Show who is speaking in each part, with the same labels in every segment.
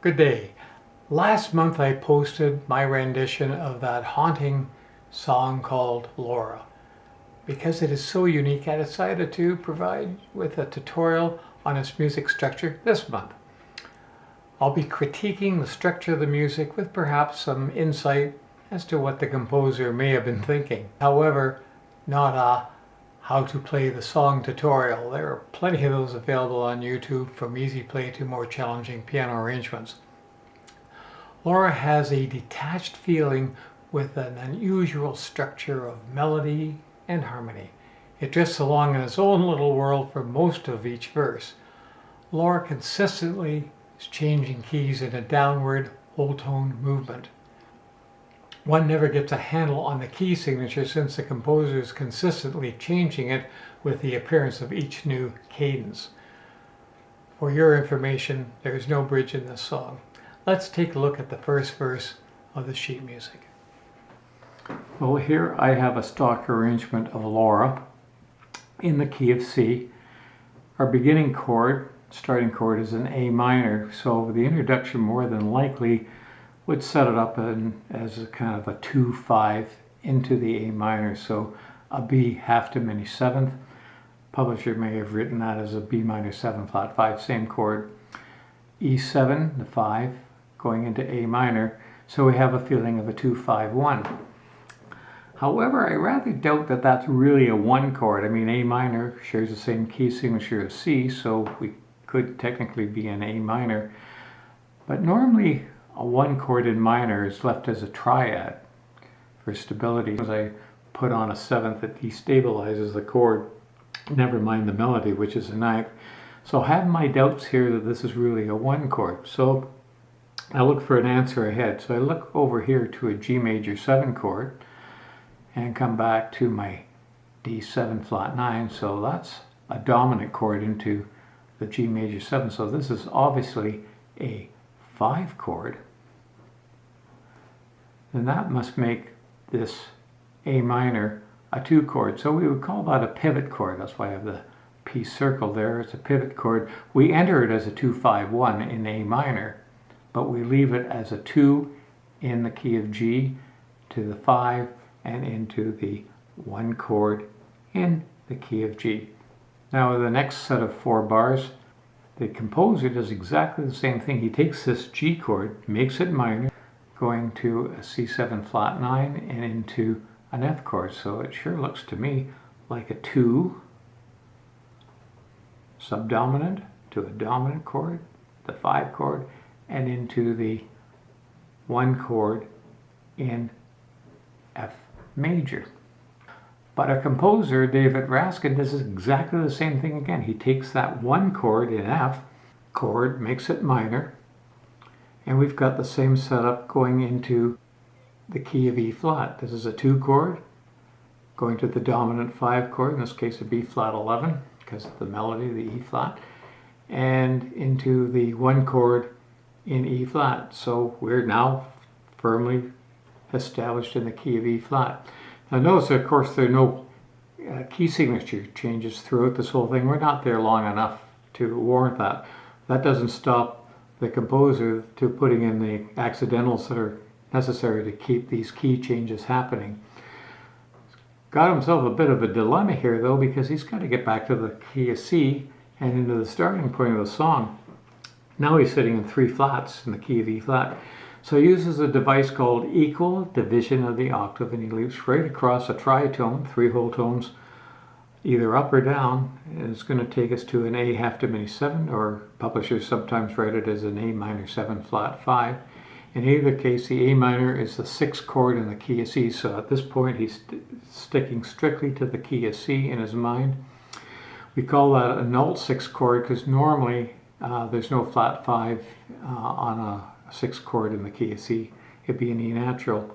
Speaker 1: Good day. Last month I posted my rendition of that haunting song called Laura. Because it is so unique, I decided to provide with a tutorial on its music structure this month. I'll be critiquing the structure of the music with perhaps some insight as to what the composer may have been thinking. However, not a how to play the song tutorial. There are plenty of those available on YouTube, from easy play to more challenging piano arrangements. Laura has a detached feeling with an unusual structure of melody and harmony. It drifts along in its own little world for most of each verse. Laura consistently is changing keys in a downward whole tone movement. One never gets a handle on the key signature since the composer is consistently changing it with the appearance of each new cadence. For your information, there is no bridge in this song. Let's take a look at the first verse of the sheet music. Well, here I have a stock arrangement of Laura in the key of C. Our beginning chord, starting chord, is an A minor, so the introduction more than likely would set it up as a kind of a 2-5 into the A minor, so a B half diminished seventh. Publisher may have written that as a B minor 7 flat 5, same chord. E7, the 5, going into A minor, so we have a feeling of a 2-5-1. However, I rather doubt that that's really a 1 chord. I mean, A minor shares the same key signature as C, so we could technically be in A minor, but normally a 1 chord in minor is left as a triad for stability. As I put on a 7th, it destabilizes the chord, never mind the melody, which is a 9th. So I have my doubts here that this is really a 1 chord. So I look for an answer ahead. So I look over here to a G major 7 chord and come back to my D7 flat 9. So that's a dominant chord into the G major 7. So this is obviously a 5 chord. Then that must make this A minor a 2 chord. So we would call that a pivot chord. That's why I have the P circled there. It's a pivot chord. We enter it as a 2-5-1 in A minor, but we leave it as a 2 in the key of G to the 5 and into the 1 chord in the key of G. Now the next set of 4 bars, the composer does exactly the same thing. He takes this G chord, makes it minor, going to a C7 flat 9 and into an F chord. So it sure looks to me like a 2 subdominant to a dominant chord, the 5 chord, and into the 1 chord in F major. But our composer, David Raskin, does exactly the same thing again. He takes that 1 chord in F chord, makes it minor, and we've got the same setup going into the key of E flat. This is a 2 chord going to the dominant 5 chord, in this case a B flat 11 because of the melody, the E flat, and into the 1 chord in E flat. So we're now firmly established in the key of E flat. Now notice, of course, there are no key signature changes throughout this whole thing. We're not there long enough to warrant that. That doesn't stop the composer to putting in the accidentals that are necessary to keep these key changes happening. Got himself a bit of a dilemma here though, because he's got to get back to the key of C and into the starting point of the song. Now he's sitting in 3 flats in the key of E flat. So he uses a device called equal division of the octave, and he leaps right across a tritone, 3 whole tones, either up or down, and it's going to take us to an A half diminished 7, or publishers sometimes write it as an A minor 7 flat 5. In either case, the A minor is the 6th chord in the key of C, so at this point he's sticking strictly to the key of C in his mind. We call that a null 6th chord because normally there's no flat 5 on a 6th chord in the key of C. It'd be an E natural.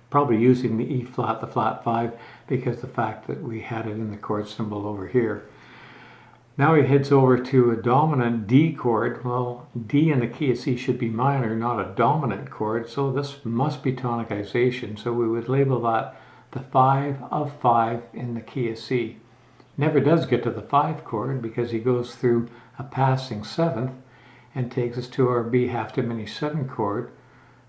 Speaker 1: Probably using the E flat, the flat 5, because the fact that we had it in the chord symbol over here. Now he heads over to a dominant D chord. Well, D in the key of C should be minor, not a dominant chord, so this must be tonicization. So we would label that the 5 of 5 in the key of C. Never does get to the 5 chord because he goes through a passing 7th and takes us to our B half diminished 7 chord,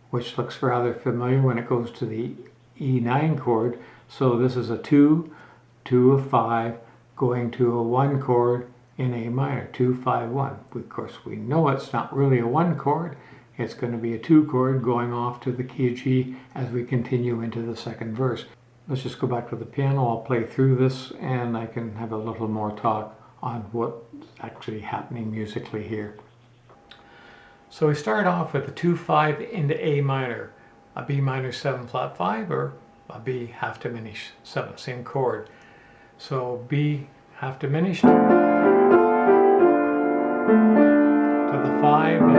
Speaker 1: which looks rather familiar when it goes to the E9 chord. So this is a 2, 2 of 5, going to a 1 chord in A minor, 2, 5, 1. Of course, we know it's not really a 1 chord. It's going to be a 2 chord going off to the key of G as we continue into the second verse. Let's just go back to the piano. I'll play through this and I can have a little more talk on what's actually happening musically here. So we start off with a 2-5 into A minor, a B minor 7 flat 5 or a B half diminished 7, same chord. So B half diminished to the 5 of A,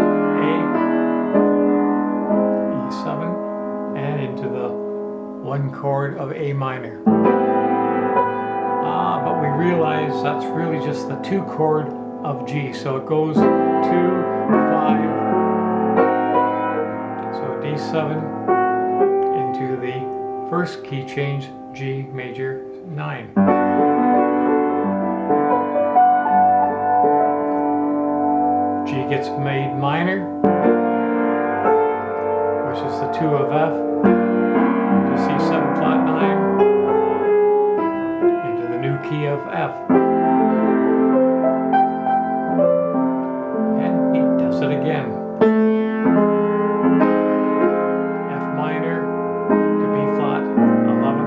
Speaker 1: E7, and into the 1 chord of A minor. But we realize that's really just the 2 chord of G. So it goes 2, 5, so D7 into the first key change, G major 9. G gets made minor, which is the 2 of F, to C7 flat 9, into the new key of F. And he does it again. F minor to B flat 11,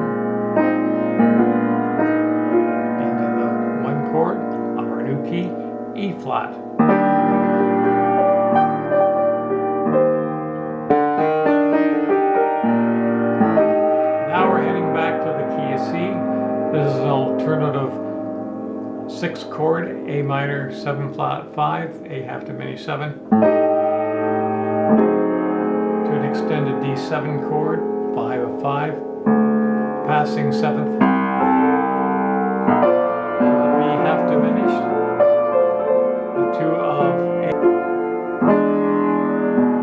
Speaker 1: into the 1 chord of our new key, E flat. This is an alternative 6 chord, A minor 7 flat 5, A half diminished 7, to an extended D7 chord, 5 of 5, passing 7th, B half diminished, the 2 of A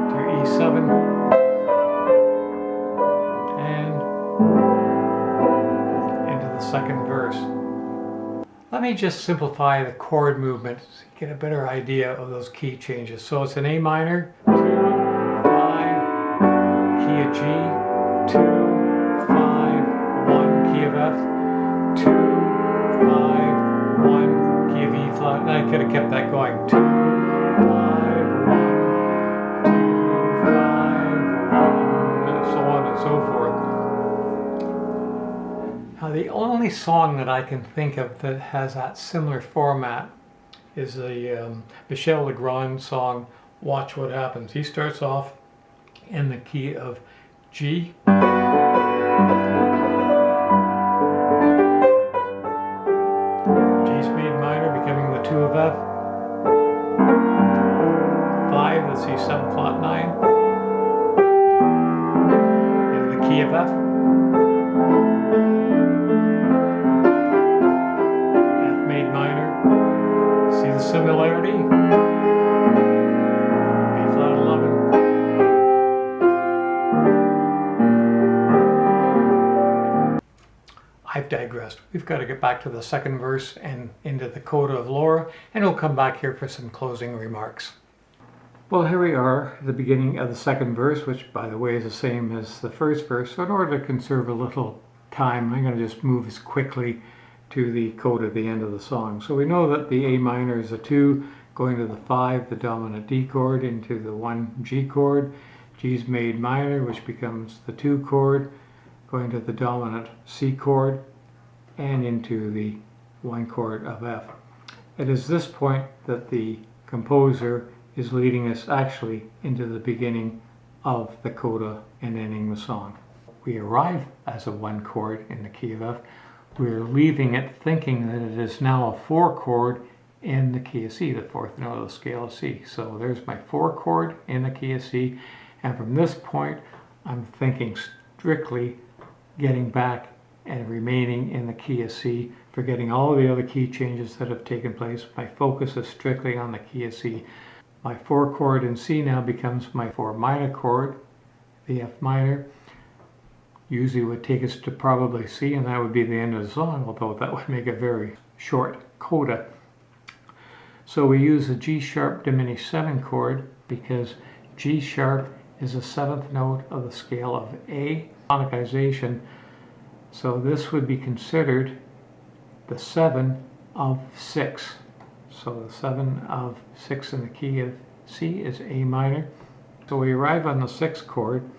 Speaker 1: to E7, second verse. Let me just simplify the chord movement so you get a better idea of those key changes. So it's an A minor, 2, 5, key of G, 2, 5, 1, key of F, 2, 5, 1, key of E flat. And I could have kept that going. 2, 5, 1, 2, 5, 1, and so on and so forth. Now, the only song that I can think of that has that similar format is the Michel Legrand song, Watch What Happens. He starts off in the key of G. G's made minor, becoming the 2 of F. 5, let's see, 7 flat 9. In the key of F. Similarity, B flat 11, I've digressed. We've got to get back to the second verse and into the coda of Laura, and we'll come back here for some closing remarks. Well, here we are at the beginning of the second verse, which by the way is the same as the first verse. So in order to conserve a little time, I'm going to just move as quickly to the coda at the end of the song. So we know that the A minor is a 2 going to the 5, the dominant D chord, into the 1 G chord. G's made minor, which becomes the 2 chord, going to the dominant C chord, and into the 1 chord of F. It is this point that the composer is leading us actually into the beginning of the coda and ending the song. We arrive as a 1 chord in the key of F. We're leaving it thinking that it is now a 4 chord in the key of C, the 4th note of the scale of C. So there's my 4 chord in the key of C, and from this point I'm thinking strictly getting back and remaining in the key of C, forgetting all the other key changes that have taken place. My focus is strictly on the key of C. My 4 chord in C now becomes my 4 minor chord, the F minor. Usually would take us to probably C, and that would be the end of the song, although that would make a very short coda. So we use a G sharp diminished 7 chord because G sharp is the 7th note of the scale of A tonicization. So this would be considered the 7 of 6. So the 7 of 6 in the key of C is A minor. So we arrive on the 6th chord,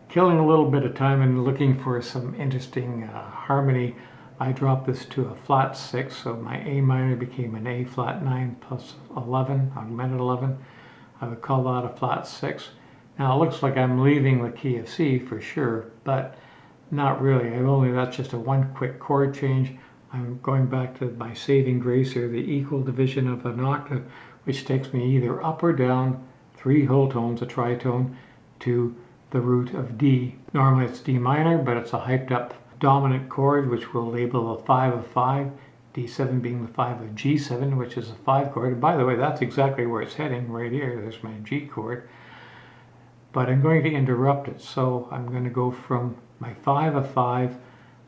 Speaker 1: killing a little bit of time and looking for some interesting harmony. I dropped this to a flat 6, so my A minor became an A flat 9 plus 11, augmented 11. I would call that a flat 6. Now it looks like I'm leaving the key of C for sure, but not really. That's just a one quick chord change. I'm going back to my saving grace, or the equal division of an octave, which takes me either up or down 3 whole tones, a tritone, to the root of D. Normally it's D minor, but it's a hyped up dominant chord, which we'll label a 5 of 5, D7 being the 5 of G7, which is a 5 chord. And by the way, that's exactly where it's heading, right here. There's my G chord. But I'm going to interrupt it, so I'm going to go from my 5 of 5,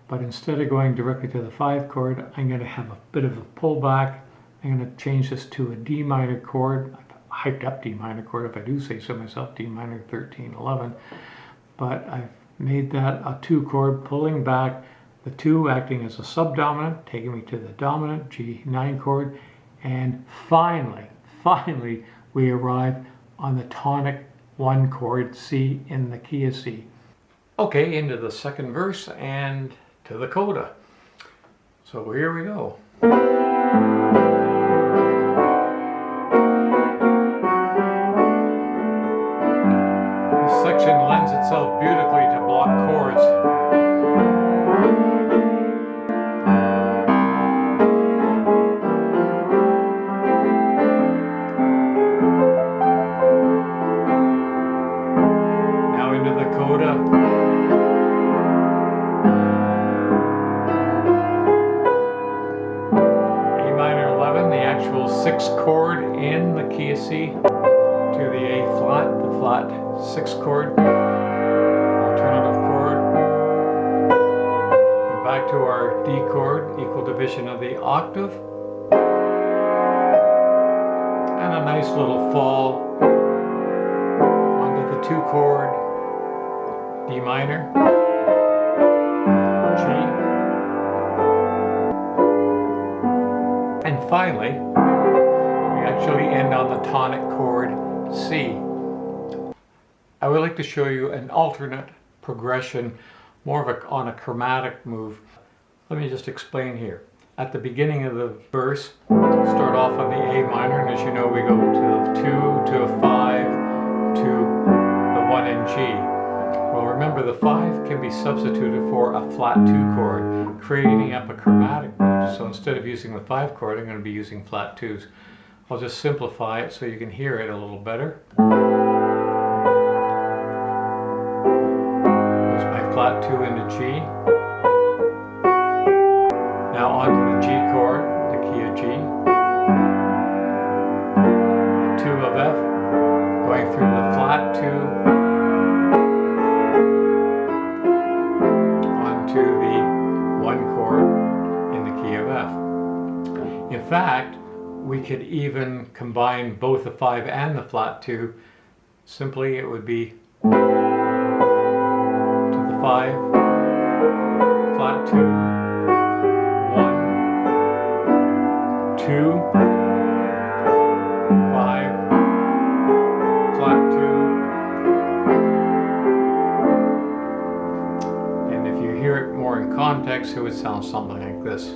Speaker 1: but instead of going directly to the 5 chord, I'm going to have a bit of a pullback. I'm going to change this to a D minor chord, a hyped up D minor chord, if I do say so myself, D minor 13, 11. But I've made that a 2 chord, pulling back the 2 acting as a subdominant, taking me to the dominant G9 chord, and finally we arrive on the tonic 1 chord, C in the key of C. Okay, into the second verse and to the coda. So here we go. This section lends itself beautifully to block chords. Now into the coda. Actual 6th chord in the key of C to the A flat, the flat 6th chord, alternative chord. We're back to our D chord, equal division of the octave, and a nice little fall onto the 2 chord, D minor, G. And finally, we actually end on the tonic chord C. I would like to show you an alternate progression, more of on a chromatic move. Let me just explain here. At the beginning of the verse, start off on the A minor, and as you know, we go to 2, to a 5, to the 1 in G. Well, remember, the 5 can be substituted for a flat 2 chord, creating up a chromatic move. So instead of using the 5 chord, I'm going to be using flat 2s. I'll just simplify it so you can hear it a little better. There's my flat 2 into G. Now onto the G chord, the key of G. 2 of F, going through the flat 2, to the 1 chord in the key of F. In fact, we could even combine both the 5 and the flat 2. Simply, it would be to the 5, flat 2, 1, 2, 5, flat 2. Hear it more in context, it would sound something like this.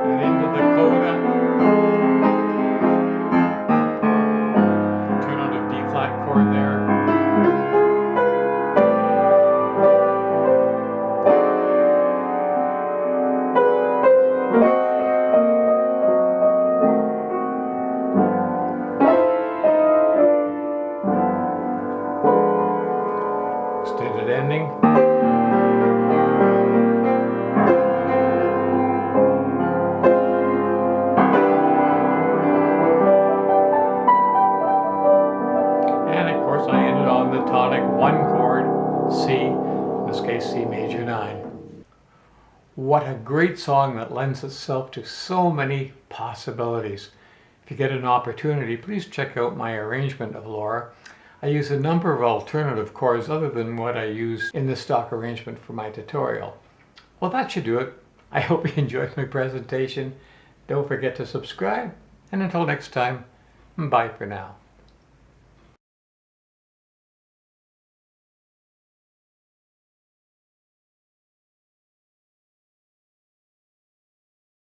Speaker 1: And into the coda. Chord there. Extended ending. C, in this case C major 9. What a great song that lends itself to so many possibilities. If you get an opportunity, please check out my arrangement of Laura. I use a number of alternative chords other than what I use in the stock arrangement for my tutorial. Well, that should do it. I hope you enjoyed my presentation. Don't forget to subscribe, and until next time, bye for now.